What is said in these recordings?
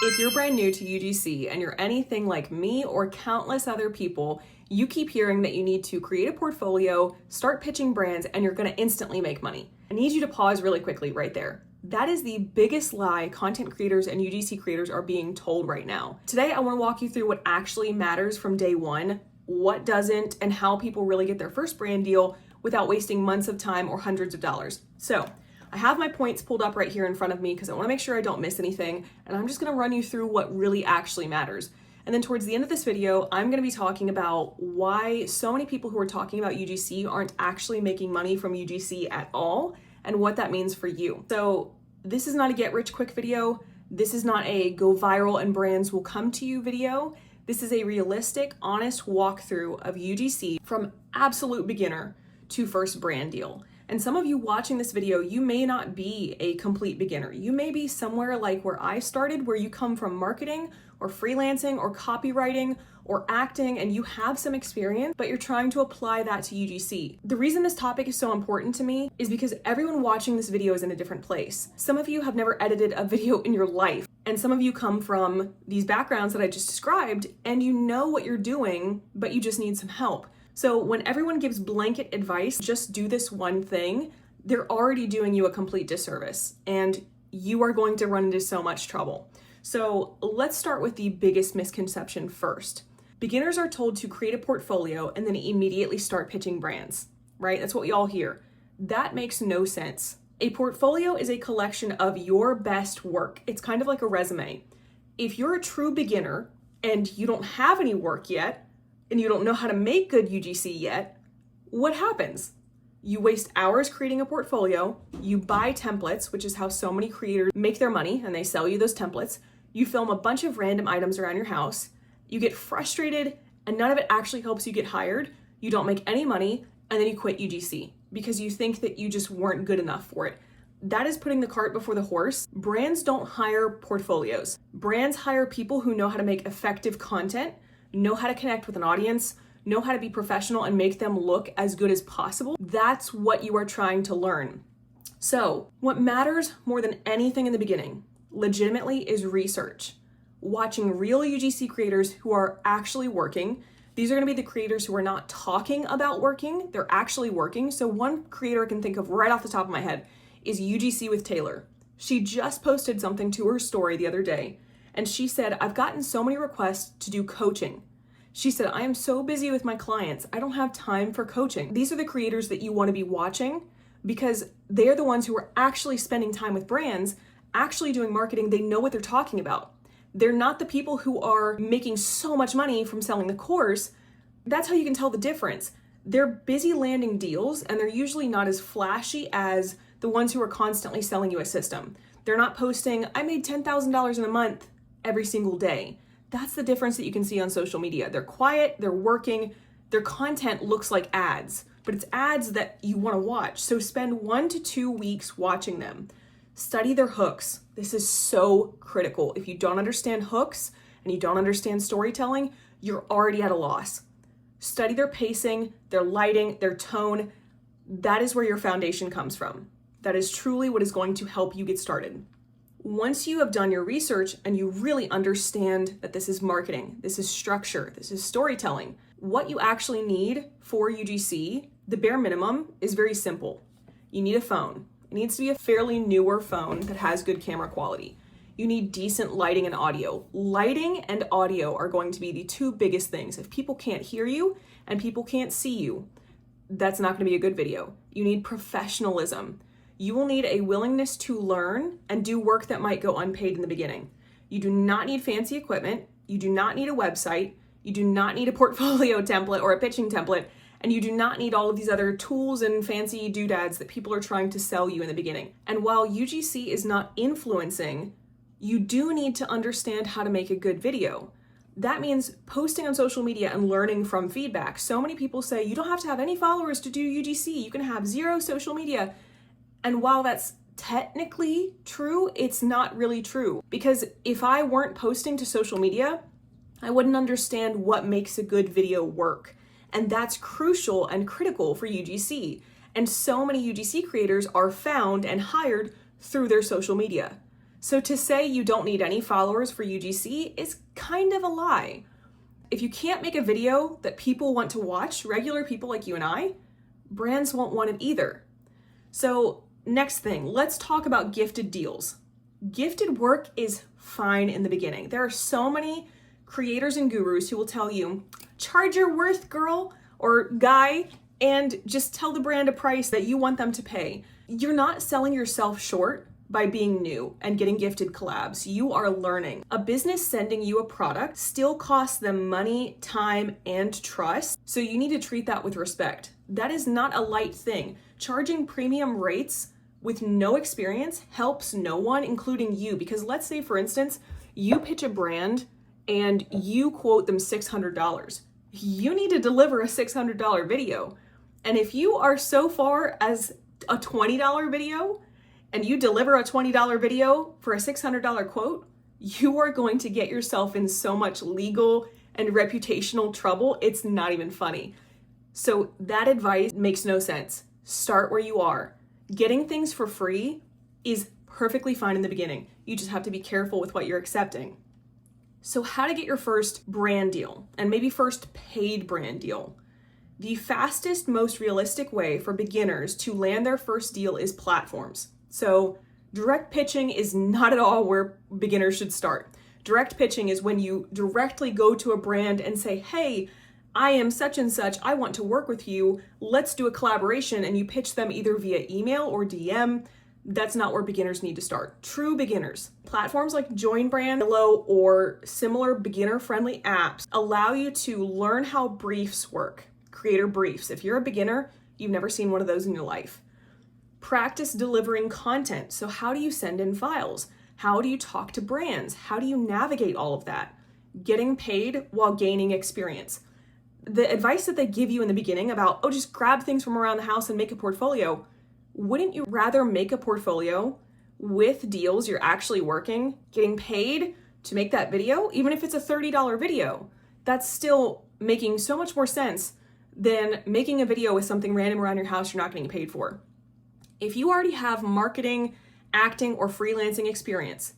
If you're brand new to UGC and you're anything like me or countless other people, you keep hearing that you need to create a portfolio, start pitching brands, and you're gonna instantly make money. I need you to pause really quickly right there. That is the biggest lie content creators and UGC creators are being told right now. Today, I wanna walk you through what actually matters from day one, what doesn't, and how people really get their first brand deal without wasting months of time or hundreds of dollars. So, I have my points pulled up right here in front of me because I want to make sure I don't miss anything, and I'm just going to run you through what really actually matters. And then towards the end of this video, I'm going to be talking about why so many people who are talking about UGC aren't actually making money from UGC at all, and what that means for you. So this is not a get rich quick video. This is not a go viral and brands will come to you video. This is a realistic, honest walkthrough of UGC from absolute beginner to first brand deal. And some of you watching this video, you may not be a complete beginner. You may be somewhere like where I started, where you come from marketing or freelancing or copywriting or acting, and you have some experience, but you're trying to apply that to UGC. The reason this topic is so important to me is because everyone watching this video is in a different place. Some of you have never edited a video in your life, and some of you come from these backgrounds that I just described, and you know what you're doing, but you just need some help. So when everyone gives blanket advice, just do this one thing, they're already doing you a complete disservice, and you are going to run into so much trouble. So let's start with the biggest misconception first. Beginners are told to create a portfolio and then immediately start pitching brands, right? That's what we all hear. That makes no sense. A portfolio is a collection of your best work. It's kind of like a resume. If you're a true beginner and you don't have any work yet, and you don't know how to make good UGC yet, what happens? You waste hours creating a portfolio, you buy templates, which is how so many creators make their money, and they sell you those templates. You film a bunch of random items around your house, you get frustrated, and none of it actually helps you get hired. You don't make any money, and then you quit UGC because you think that you just weren't good enough for it. That is putting the cart before the horse. Brands don't hire portfolios. Brands hire people who know how to make effective content, know how to connect with an audience, know how to be professional and make them look as good as possible. That's what you are trying to learn. So what matters more than anything in the beginning, legitimately, is research. Watching real UGC creators who are actually working. These are gonna be the creators who are not talking about working, they're actually working. So one creator I can think of right off the top of my head is UGC with Taylor. She just posted something to her story the other day, and she said, I've gotten so many requests to do coaching. She said, I am so busy with my clients, I don't have time for coaching. These are the creators that you want to be watching because they're the ones who are actually spending time with brands, actually doing marketing. They know what they're talking about. They're not the people who are making so much money from selling the course. That's how you can tell the difference. They're busy landing deals, and they're usually not as flashy as the ones who are constantly selling you a system. They're not posting, I made $10,000 in a month every single day. That's the difference that you can see on social media. They're quiet, they're working, their content looks like ads, but it's ads that you want to watch. So spend 1 to 2 weeks watching them. Study their hooks. This is so critical. If you don't understand hooks and you don't understand storytelling, you're already at a loss. Study their pacing, their lighting, their tone. That is where your foundation comes from. That is truly what is going to help you get started. Once you have done your research and you really understand that this is marketing, this is structure, this is storytelling, what you actually need for UGC, the bare minimum, is very simple. You need a phone. It needs to be a fairly newer phone that has good camera quality. You need decent lighting and audio. Lighting and audio are going to be the two biggest things. If people can't hear you and people can't see you, that's not going to be a good video. You need professionalism. You will need a willingness to learn and do work that might go unpaid in the beginning. You do not need fancy equipment. You do not need a website. You do not need a portfolio template or a pitching template. And you do not need all of these other tools and fancy doodads that people are trying to sell you in the beginning. And while UGC is not influencing, you do need to understand how to make a good video. That means posting on social media and learning from feedback. So many people say, you don't have to have any followers to do UGC. You can have 0 social media. And while that's technically true, it's not really true. Because if I weren't posting to social media, I wouldn't understand what makes a good video work. And that's crucial and critical for UGC. And so many UGC creators are found and hired through their social media. So to say you don't need any followers for UGC is kind of a lie. If you can't make a video that people want to watch, regular people like you and I, brands won't want it either. So next thing, let's talk about gifted deals. Gifted work is fine in the beginning. There are so many creators and gurus who will tell you, charge your worth, girl or guy, and just tell the brand a price that you want them to pay. You're not selling yourself short by being new and getting gifted collabs. You are learning. A business sending you a product still costs them money, time, and trust. So you need to treat that with respect. That is not a light thing. Charging premium rates with no experience helps no one, including you. Because let's say, for instance, you pitch a brand and you quote them $600. You need to deliver a $600 video. And if you are so far as a $20 video and you deliver a $20 video for a $600 quote, you are going to get yourself in so much legal and reputational trouble. It's not even funny. So that advice makes no sense. Start where you are. Getting things for free is perfectly fine in the beginning. You just have to be careful with what you're accepting. So how to get your first brand deal, and maybe first paid brand deal. The fastest, most realistic way for beginners to land their first deal is platforms. So direct pitching is not at all where beginners should start. Direct pitching is when you directly go to a brand and say, hey, I am such and such, I want to work with you, let's do a collaboration, and you pitch them either via email or DM. That's not where beginners need to start. True beginners. Platforms like JoinBrand, Hello, or similar beginner-friendly apps allow you to learn how briefs work. Creator briefs. If you're a beginner, you've never seen one of those in your life. Practice delivering content. So how do you send in files? How do you talk to brands? How do you navigate all of that? Getting paid while gaining experience. The advice that they give you in the beginning about, oh, just grab things from around the house and make a portfolio. Wouldn't you rather make a portfolio with deals you're actually working, getting paid to make that video? Even if it's a $30 video, that's still making so much more sense than making a video with something random around your house you're not getting paid for. If you already have marketing, acting, or freelancing experience,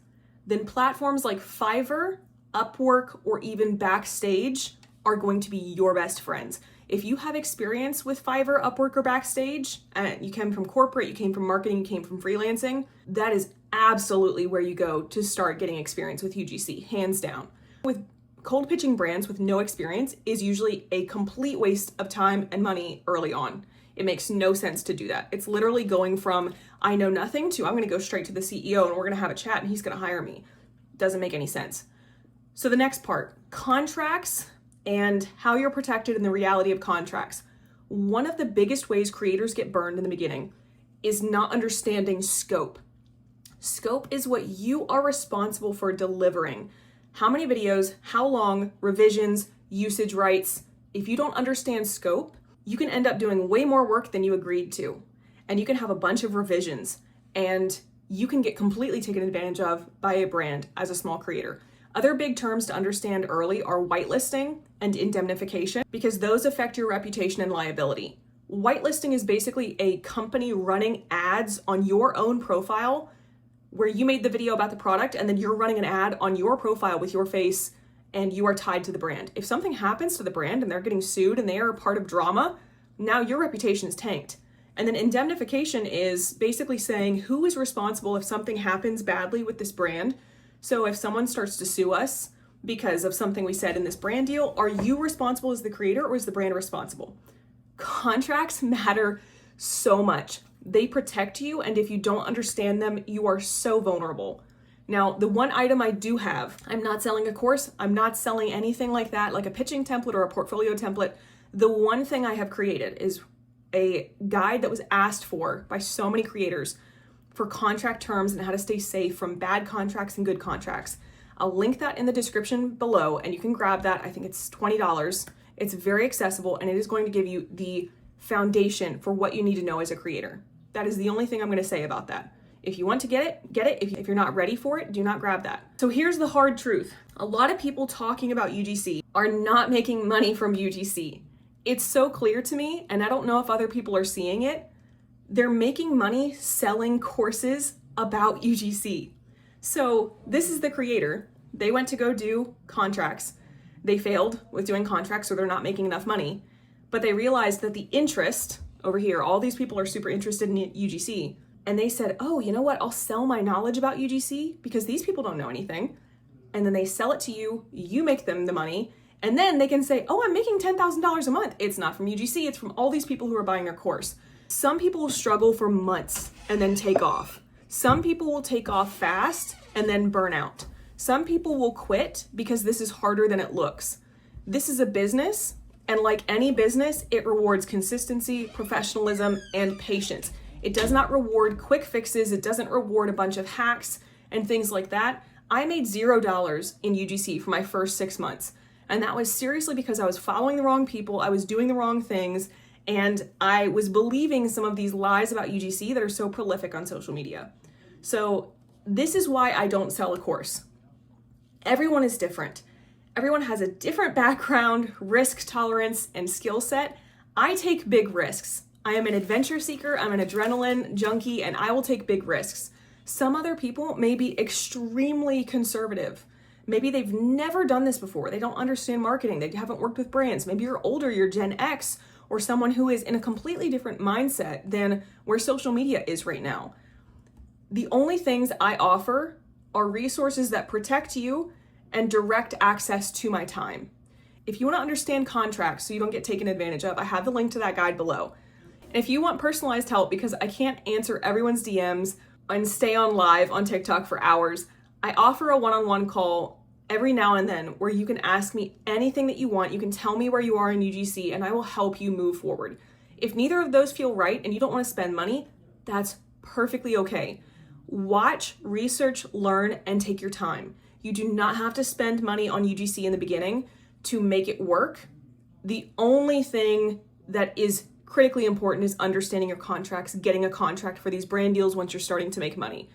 then platforms like Fiverr, Upwork, or even Backstage are going to be your best friends. If you have experience with Fiverr, Upwork, or Backstage, and you came from corporate, you came from marketing, you came from freelancing, that is absolutely where you go to start getting experience with UGC, hands down. With cold pitching brands with no experience is usually a complete waste of time and money early on. It makes no sense to do that. It's literally going from I know nothing to I'm going to go straight to the CEO and we're going to have a chat and he's going to hire me. Doesn't make any sense. So the next part, contracts and how you're protected in the reality of contracts. One of the biggest ways creators get burned in the beginning is not understanding scope. Scope is what you are responsible for delivering. How many videos, how long, revisions, usage rights. If you don't understand scope, you can end up doing way more work than you agreed to. And you can have a bunch of revisions and you can get completely taken advantage of by a brand as a small creator. Other big terms to understand early are whitelisting and indemnification because those affect your reputation and liability. Whitelisting is basically a company running ads on your own profile where you made the video about the product and then you're running an ad on your profile with your face and you are tied to the brand. If something happens to the brand and they're getting sued and they are a part of drama, now your reputation is tanked. And then indemnification is basically saying who is responsible if something happens badly with this brand. So if someone starts to sue us because of something we said in this brand deal, are you responsible as the creator or is the brand responsible? Contracts matter so much. They protect you, and if you don't understand them, you are so vulnerable. Now, the one item I do have, I'm not selling a course, I'm not selling anything like that, like a pitching template or a portfolio template. The one thing I have created is a guide that was asked for by so many creators for contract terms and how to stay safe from bad contracts and good contracts. I'll link that in the description below and you can grab that. I think it's $20. It's very accessible and it is going to give you the foundation for what you need to know as a creator. That is the only thing I'm going to say about that. If you want to get it, get it. If you're not ready for it, do not grab that. So here's the hard truth. A lot of people talking about UGC are not making money from UGC. It's so clear to me, and I don't know if other people are seeing it. They're making money selling courses about UGC. So this is the creator. They went to go do contracts. They failed with doing contracts, so they're not making enough money. But they realized that the interest over here, all these people are super interested in UGC. And they said, oh, you know what? I'll sell my knowledge about UGC because these people don't know anything. And then they sell it to you. You make them the money. And then they can say, oh, I'm making $10,000 a month. It's not from UGC. It's from all these people who are buying their course. Some people will struggle for months and then take off. Some people will take off fast and then burn out. Some people will quit because this is harder than it looks. This is a business, and like any business, it rewards consistency, professionalism, and patience. It does not reward quick fixes. It doesn't reward a bunch of hacks and things like that. I made $0 in UGC for my first 6 months. And that was seriously because I was following the wrong people. I was doing the wrong things. And I was believing some of these lies about UGC that are so prolific on social media. So this is why I don't sell a course. Everyone is different. Everyone has a different background, risk tolerance, and skill set. I take big risks. I am an adventure seeker, I'm an adrenaline junkie, and I will take big risks. Some other people may be extremely conservative. Maybe they've never done this before. They don't understand marketing. They haven't worked with brands. Maybe you're older, you're Gen X, or someone who is in a completely different mindset than where social media is right now. The only things I offer are resources that protect you and direct access to my time. If you want to understand contracts so you don't get taken advantage of, I have the link to that guide below. And if you want personalized help, because I can't answer everyone's DMs and stay on live on TikTok for hours, I offer a one-on-one call every now and then where you can ask me anything that you want. You can tell me where you are in UGC and I will help you move forward. If neither of those feel right and you don't want to spend money, that's perfectly okay. Watch, research, learn, and take your time. You do not have to spend money on UGC in the beginning to make it work. The only thing that is critically important is understanding your contracts, getting a contract for these brand deals once you're starting to make money.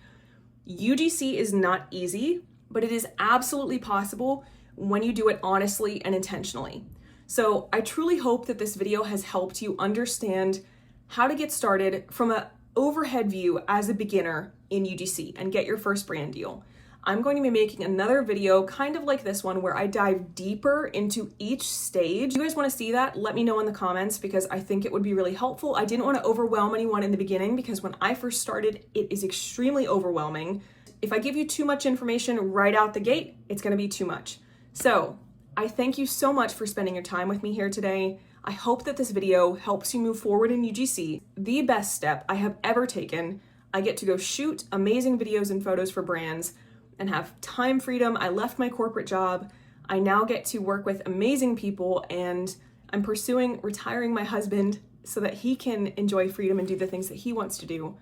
UGC is not easy, but it is absolutely possible when you do it honestly and intentionally. So I truly hope that this video has helped you understand how to get started from an overhead view as a beginner in UGC and get your first brand deal. I'm going to be making another video kind of like this one where I dive deeper into each stage. If you guys want to see that, let me know in the comments because I think it would be really helpful. I didn't want to overwhelm anyone in the beginning because when I first started, it is extremely overwhelming. If I give you too much information right out the gate, it's going to be too much. So I thank you so much for spending your time with me here today. I hope that this video helps you move forward in UGC. The best step I have ever taken. I get to go shoot amazing videos and photos for brands and have time freedom. I left my corporate job. I now get to work with amazing people and I'm pursuing retiring my husband so that he can enjoy freedom and do the things that he wants to do,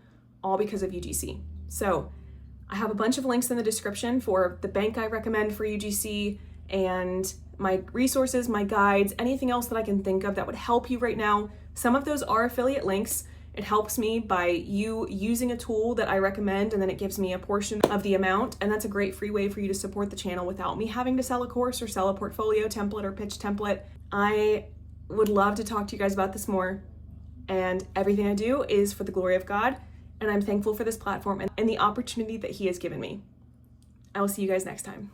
all because of UGC. So I have a bunch of links in the description for the bank I recommend for UGC and my resources, my guides, anything else that I can think of that would help you right now. Some of those are affiliate links. It helps me by you using a tool that I recommend and then it gives me a portion of the amount, and that's a great free way for you to support the channel without me having to sell a course or sell a portfolio template or pitch template. I would love to talk to you guys about this more, and everything I do is for the glory of God, and I'm thankful for this platform and the opportunity that He has given me. I will see you guys next time.